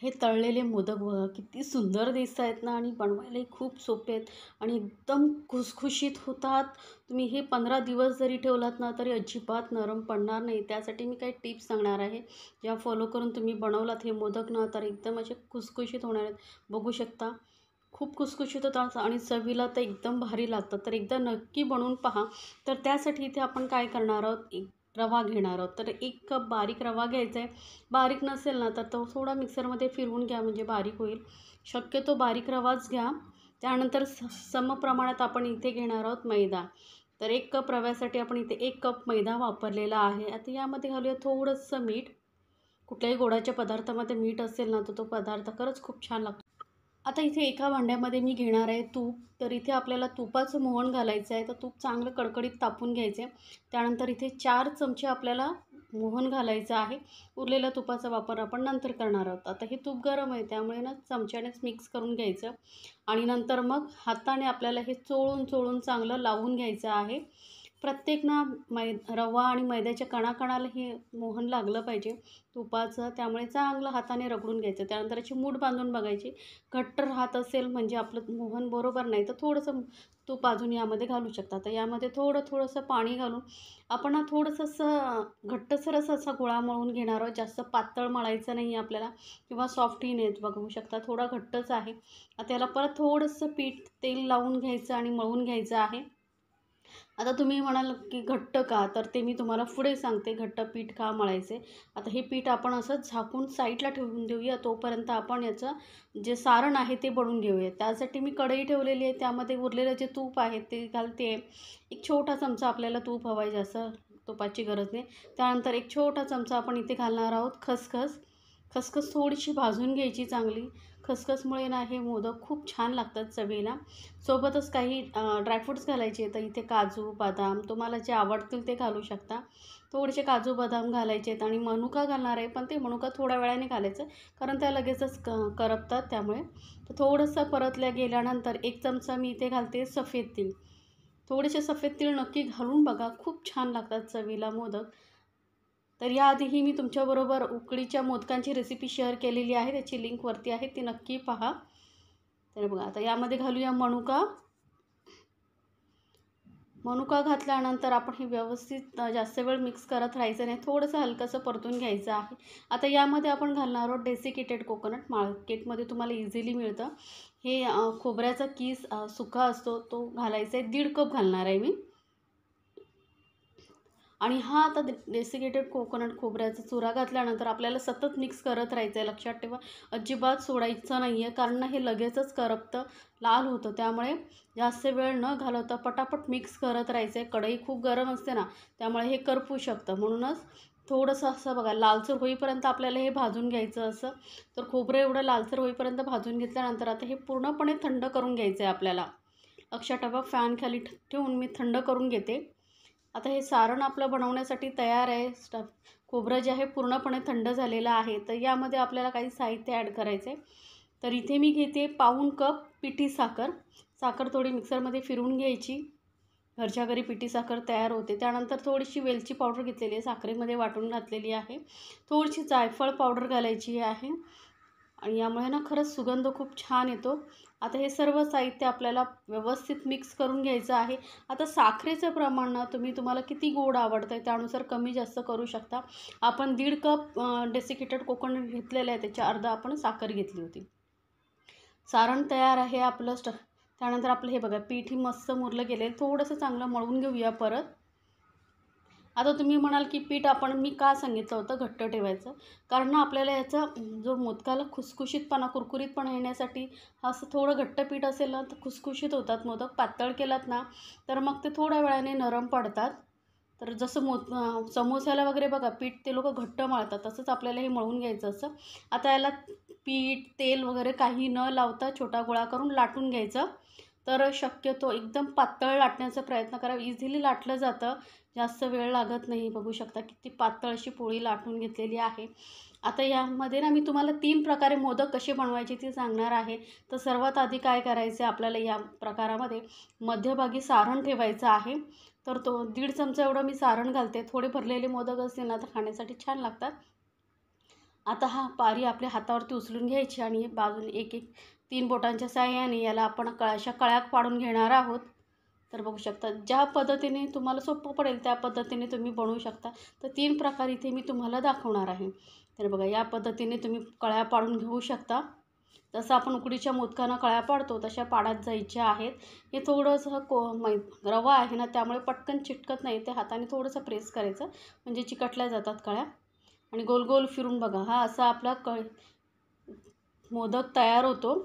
हे तळलेले मोदक बघा किती सुंदर दिसत आहेत ना आणि बनवायलाही खूप सोपे आहेत आणि एकदम खुसखुशीत होतात. तुम्ही हे 15 दिवस जरी ठेवलात ना तरी अजिबात नरम पडणार नाही. त्यासाठी मी काही टिप्स सांगणार आहे, ज्या फॉलो करून तुम्ही बनवलात हे मोदक ना तर एकदम असे खुसखुशीत होणार आहेत. बघू शकता खूप खुसखुशीत होतात आणि चवीला तर एकदम भारी लागतात. तर एकदा नक्की बनवून पहा. तर त्यासाठी इथे आपण काय करणार आहोत, रवा घेणार आहोत. तर 1 कप बारीक रवा घ्यायचा आहे. बारीक नसेल ना तर तो थोडा मिक्सरमध्ये फिरवून घ्या म्हणजे बारीक होईल. शक्यतो बारीक रवाच घ्या. त्यानंतर समप्रमाणात आपण इथे घेणार आहोत मैदा. तर 1 कप रव्यासाठी आपण इथे 1 कप मैदा वापरलेला आहे. आता यामध्ये घालूया थोडंसं मीठ. कुठल्याही गोडाच्या पदार्थामध्ये मीठ असेल ना तर तो पदार्थ खरंच खूप छान लागतो. आता इथे एका भांड्यामध्ये मी घेणार आहे तूप. तर इथे आपल्याला तुपाचं मोहन घालायचं आहे. तर तूप चांगलं कडकडीत तापून घ्यायचं आहे. त्यानंतर इथे 4 चमचे आपल्याला मोहन घालायचं आहे. उरलेल्या तुपाचा वापर आपण नंतर करणार आहोत. आता हे तूप गरम आहे त्यामुळे ना चमच्यानेच मिक्स करून घ्यायचं आणि नंतर मग हाताने आपल्याला हे चोळून चोळून चांगलं लावून घ्यायचं आहे. प्रत्येक ना रवा आणि मैद्याच्या कणाकणाला हे मोहन लागलं पाहिजे तुपाचं. त्यामुळे चांगलं हाताने रगडून घ्यायचं. त्यानंतर याची मूठ बांधून बघायची. घट्ट राहत असेल म्हणजे आपलं मोहन बरोबर नाही तर थोडंसं तूप अजून यामध्ये घालू शकता. तर यामध्ये थोडंसं पाणी घालून आपण ना थोडंसं असं घट्टसरच असा गोळा मळून घेणार आहोत. जास्त पातळ मळायचं नाही आहे आपल्याला किंवा सॉफ्टही नाहीत. बघू शकता थोडा घट्टच आहे. आता याला परत थोडंसं पीठ तेल लावून घ्यायचं आणि मळून घ्यायचं आहे. आता तुम्ही म्हणाल की घट्ट का, तर ते मी तुम्हाला पुढे सांगते घट्ट पीठ का मळायचे. आता हे पीठ आपण असं झाकून साईडला ठेवून देऊया. तोपर्यंत आपण याचं जे सारण आहे ते बनवून घेऊया. त्यासाठी मी कढई ठेवलेली आहे. त्यामध्ये उरलेलं जे तूप आहे ते घालते. एक छोटा चमचा आपल्याला तूप हवं आहे, जास्त तुपाची गरज नाही. त्यानंतर एक छोटा चमचा आपण इथे घालणार आहोत खसखस. खसखस थोडीशी भाजून घ्यायची चांगली. खसखसमुळे ना हे मोदक खूप छान लागतात चवीला. सोबतच काही ड्रायफ्रूट्स घालायचे. तर इथे काजू, बदाम तुम्हाला जे आवडतील ते घालू शकता. थोडेसे काजू, बदाम घालायचे आहेत आणि मनुका घालणार आहे, पण ते मनुका थोड्या वेळाने घालायचं कारण त्या लगेचच करपतात त्यामुळे. तर थोडंसं परतल्या गेल्यानंतर 1 चमचा मी इथे घालते सफेद तीळ. थोडेसे सफेद तीळ नक्की घालून बघा, खूप छान लागतात चवीला मोदक. तर याआधीही मी तुमच्याबरोबर उकडीच्या मोदकांची रेसिपी शेअर केलेली आहे. त्याची लिंक वरती आहे, ती नक्की पहा. तर बघा आता यामध्ये घालूया मनुका. मनुका घातल्यानंतर आपण हे व्यवस्थित जास्त वेळ मिक्स करत राहायचं नाही. थोडंसं हलकंसं परतून घ्यायचं आहे. आता यामध्ये आपण घालणार आहोत डेसिकेटेड कोकोनट. मार्केटमध्ये तुम्हाला इझिली मिळतं. हे खोबऱ्याचा कीस सुका असतो तो घालायचा आहे. 1.5 कप घालणार आहे मी. आणि हा आता डेसिकेटेड कोकोनट खोबऱ्याचा चुरा घातल्यानंतर आपल्याला सतत मिक्स करत राहायचं आहे. लक्षात ठेवा अजिबात सोडायचं नाही आहे कारण हे लगेचच करपतं, लाल होतं. त्यामुळे जास्त वेळ न घालवता पटापट मिक्स करत राहायचं आहे. कढई खूप गरम असते ना त्यामुळे हे करपू शकतं. म्हणूनच थोडंसं असं बघा लालसर होईपर्यंत आपल्याला हे भाजून घ्यायचं असं. तर खोबरं एवढं लालसर होईपर्यंत भाजून घेतल्यानंतर आता हे पूर्णपणे थंड करून घ्यायचं आहे आपल्याला. लक्षात ठेवा फॅन खाली ठेवून मी थंड करून घेते. आता हे सारण आपलं बनवण्यासाठी तयार आहे. खोबरं जे आहे पूर्णपणे थंड झालेलं आहे. तर यामध्ये आपल्याला काही साहित्य ॲड करायचं आहे. तर इथे मी घेते पाऊण कप पिठी साखर. साखर थोडी मिक्सरमध्ये फिरवून घ्यायची. घरच्या घरी पिठी साखर तयार होते. त्यानंतर थोडीशी वेलची पावडर घेतलेली आहे, साखरेमध्ये वाटून घातलेली आहे. थोडीशी जायफळ पावडर घालायची आहे आणि यामुळे ना खरंच सुगंध खूप छान येतो. आता हे सर्व साहित्य आपल्याला व्यवस्थित मिक्स करून घ्यायचं आहे. आता साखरेचं प्रमाण ना तुम्हाला किती गोड आवडतं आहे त्यानुसार कमी जास्त करू शकता. आपण 1.5 कप डेसिकेटेड कोकोनट घेतलेलं आहे, त्याच्या अर्धा आपण साखर घेतली होती. सारण तयार आहे आपलं. त्यानंतर आपलं हे बघा पीठ मस्त मुरलं गेलं आहे. थोडंसं चांगलं मळून घेऊया परत. आता तुम्ही म्हणाल की पीठ मी का सांगितलं होतं घट्ट ठेवायचं, कारण ना आपल्याला याचा जो मोदकाला खुसखुशीतपणा, कुरकुरीतपणा येण्यासाठी असं थोडं घट्ट पीठ असेल ना तर खुसखुशीत होतात मोदक. पातळ केलात ना तर मग ते थोड्या वेळाने नरम पडतात. तर जसं समोस्याला वगैरे बघा पीठ ते लोकं घट्ट मळतात, तसंच आपल्याला हे मळून घ्यायचं असं. आता याला पीठ, तेल वगैरे काही न लावता छोटा गोळा करून लाटून घ्यायचं. तर शक्यतो एकदम पातळ लाटण्याचा प्रयत्न करा. इझिली लाटलं जातं, जास्त वेळ लागत नाही. बघू शकता किती पातळ अशी पोळी लाटून घेतलेली आहे. आता यामध्ये ना मी तुम्हाला 3 प्रकारे मोदक कसे बनवायचे ते सांगणार आहे. तर सर्वात आधी काय करायचं आहे आपल्याला या प्रकारामध्ये मध्यभागी सारण ठेवायचं आहे. तर तो 1.5 चमचा एवढं मी सारण घालते. थोडे भरलेले मोदक असतील ना तर खाण्यासाठी छान लागतात. आता हा पारी आपल्या हातावरती उचलून घ्यायची आणि बाजूने एक एक 3 बोटांच्या साहाय्याने याला आपण अशा कळ्या पाडून घेणार आहोत. तर बघू शकता ज्या पद्धतीने तुम्हाला सोपं पडेल त्या पद्धतीने तुम्ही बनवू शकता. तर 3 प्रकार इथे मी तुम्हाला दाखवणार आहे. तर बघा या पद्धतीने तुम्ही कळ्या पाडून घेऊ शकता. जसं आपण उकडीच्या मोदकांना कळ्या पाडतो तशा पाडत जायच्या आहेत. हे थोडंसं रवा आहे ना, त्यामुळे पटकन चिटकत नाही. ते हाताने थोडंसं प्रेस करायचं म्हणजे चिकटल्या जातात कळ्या. आणि गोल गोल फिरून बघा हा असा आपला मोदक तयार होतो.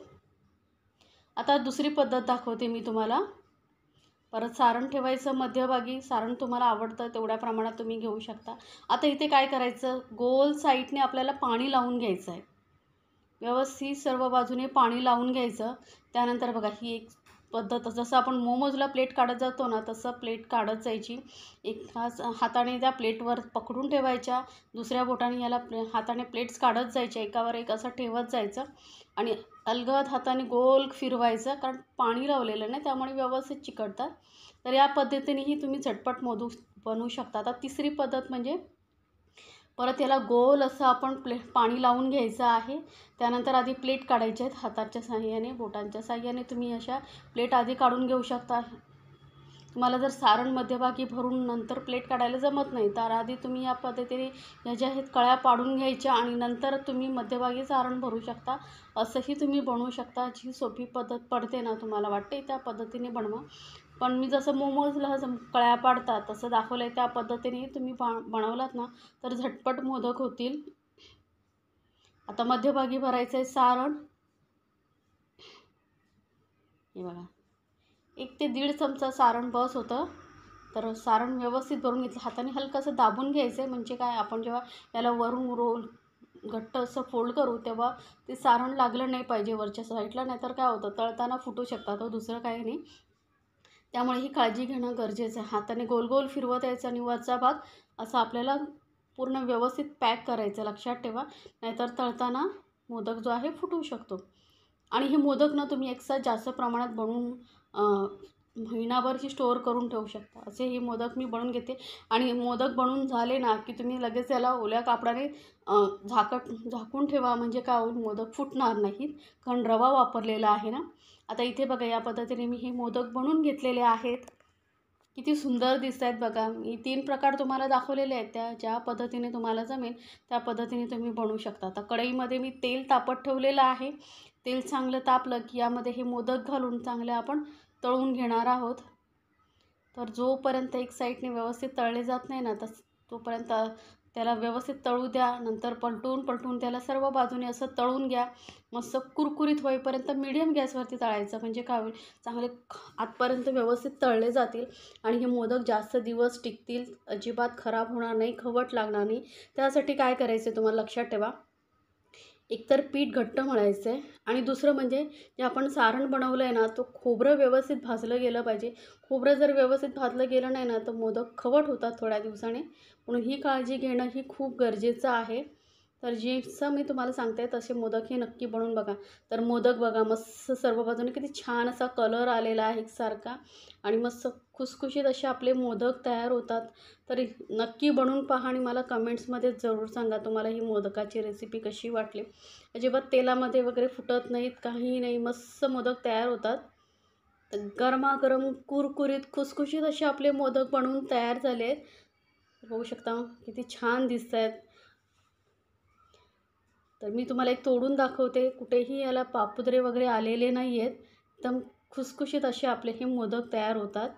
आता दुसरी पद्धत दाखवते मी तुम्हाला. परत सारण ठेवायचं मध्यभागी. सारण तुम्हाला आवडतं तेवढ्या प्रमाणात तुम्ही घेऊ शकता. आता इथे काय करायचं, गोल साईडने आपल्याला पाणी लावून घ्यायचं आहे. व्यवस्थित सर्व बाजूने पाणी लावून घ्यायचं. त्यानंतर बघा ही एक पद्धत, जसं आपण मोमोजला प्लेट काढत जातो ना तसं प्लेट काढत जायची. हाताने त्या प्लेटवर पकडून ठेवायच्या, दुसऱ्या बोटाने याला हाताने प्लेट्स काढत जायच्या, एकावर एक असं ठेवत जायचं आणि अलगद हाताने गोल फिरवायचं, कारण पाणी लावलेलं नाही त्यामुळे व्यवस्थित चिकटतात. तर या पद्धतीनेही तुम्ही झटपट मोदक बनवू शकता. आता तिसरी पद्धत म्हणजे परत याला गोल असं आपण पाणी लावून घ्यायचं आहे. त्यानंतर आधी प्लेट काढायच्या आहेत हाताच्या साहाय्याने, बोटांच्या साहाय्याने तुम्ही अशा प्लेट आधी काढून घेऊ शकता. तुम्हाला जर सारण मध्यभागी भरून नंतर प्लेट काढायला जमत नाही तर आधी तुम्ही या पद्धतीने ह्या ज्या आहेत कळ्या पाडून घ्यायच्या आणि नंतर तुम्ही मध्यभागी सारण भरू शकता. असंही तुम्ही बनवू शकता. जी सोपी पद्धत पडते ना तुम्हाला वाटते त्या पद्धतीने बनवा. पण मी जसं मोमोजला कळ्या पाडतात तसं दाखवलं आहे त्या पद्धतीने तुम्ही बनवलात ना तर झटपट मोदक होतील. आता मध्यभागी भरायचं आहे सारण. हे बघा 1 ते 1.5 चमचा सारण बस होतं. तर सारण व्यवस्थित भरून घेतलं. हाताने हलकंसं दाबून घ्यायचं आहे, म्हणजे काय आपण जेव्हा याला वरून रोल घट्ट असं फोल्ड करू तेव्हा ते सारण लागलं नाही पाहिजे वरच्या साईडला, नाहीतर काय होतं तळताना फुटू शकतात. दुसरं काही नाही. त्यामुळे ही काळजी घेणं गरजेचं आहे. हाताने गोल गोल फिरवत यायचं आणि वरचा भाग असा आपल्याला पूर्ण व्यवस्थित पॅक करायचं. लक्षात ठेवा, नाहीतर तळताना मोदक जो आहे फुटू शकतो. आणि हे मोदक ना तुम्ही एकसाथ जास्त प्रमाणात बनवून महिनाभरही स्टोअर करून ठेवू शकता. असे हे मोदक मी बनवून घेते आणि मोदक बनवून झाले ना की तुम्ही लगेच याला ओल्या कापडाने झाकून ठेवा, म्हणजे काय होईल मोदक फुटणार नाहीत, कारण रवा वापरलेला आहे ना. आता इथे बघा या पद्धतीने मी हे मोदक बनवून घेतलेले आहेत. किती सुंदर दिसत आहेत बघा. मी 3 प्रकार तुम्हाला दाखवलेले आहेत. त्या ज्या पद्धतीने तुम्हाला जमेल त्या पद्धतीने तुम्ही बनवू शकता. आता कढईमध्ये मी तेल तापत ठेवलेलं आहे. तेल चांगलं तापलं की यामध्ये हे मोदक घालून चांगले आपण तळून घेणार आहोत. तर जोपर्यंत एक साईडने व्यवस्थित तळले जात नाही ना तोपर्यंत त्याला व्यवस्थित तळू द्या. नंतर पलटून त्याला सर्व बाजूने असं तळून घ्या. मस्त कुरकुरीत होईपर्यंत मीडियम गॅसवरती तळायचं, म्हणजे काय होईल चांगले आतपर्यंत व्यवस्थित तळले जातील आणि हे मोदक जास्त दिवस टिकतील, अजिबात खराब होणार नाही, खवट लागणार नाही. त्यासाठी काय करायचं आहे तुम्हाला लक्षात ठेवा. एकतर पीठ घट्ट मळायचं आहे आणि दुसरं म्हणजे जे आपण सारण बनवलं आहे ना तो खोबरं व्यवस्थित भाजलं गेलं पाहिजे. खोबरं जर व्यवस्थित भाजलं गेलं नाही ना तर मोदक खवट होतात थोड्या दिवसाने. म्हणून ही काळजी घेणं ही खूप गरजेचं आहे. तर जसं मी तुम्हाला सांगते तसे मोदक हे नक्की बनवून बघा. तर मोदक बघा मस्त सर्व बाजूने किती छान असा कलर आलेला आहे एकसारखा आणि मस्त खुसखुशीत असे आपले मोदक तयार होतात. तरी नक्की बनवून पहा आणि मला कमेंट्समध्ये जरूर सांगा तुम्हाला ही मोदकाची रेसिपी कशी वाटली. अजिबात तेलामध्ये वगैरे फुटत नाहीत, काही नाही, मस्त मोदक तयार होतात. तर गरमागरम कुरकुरीत खुसखुशीत असे आपले मोदक बनवून तयार झाले आहेत. बघू शकता किती छान दिसत आहेत. तर मी तुम्हाला एक तोडून दाखवते. कुठेही याला पापुद्रे वगैरे आलेले नाही आहेत. एकदम खुसखुशीत असे आपले हे मोदक तयार होतात.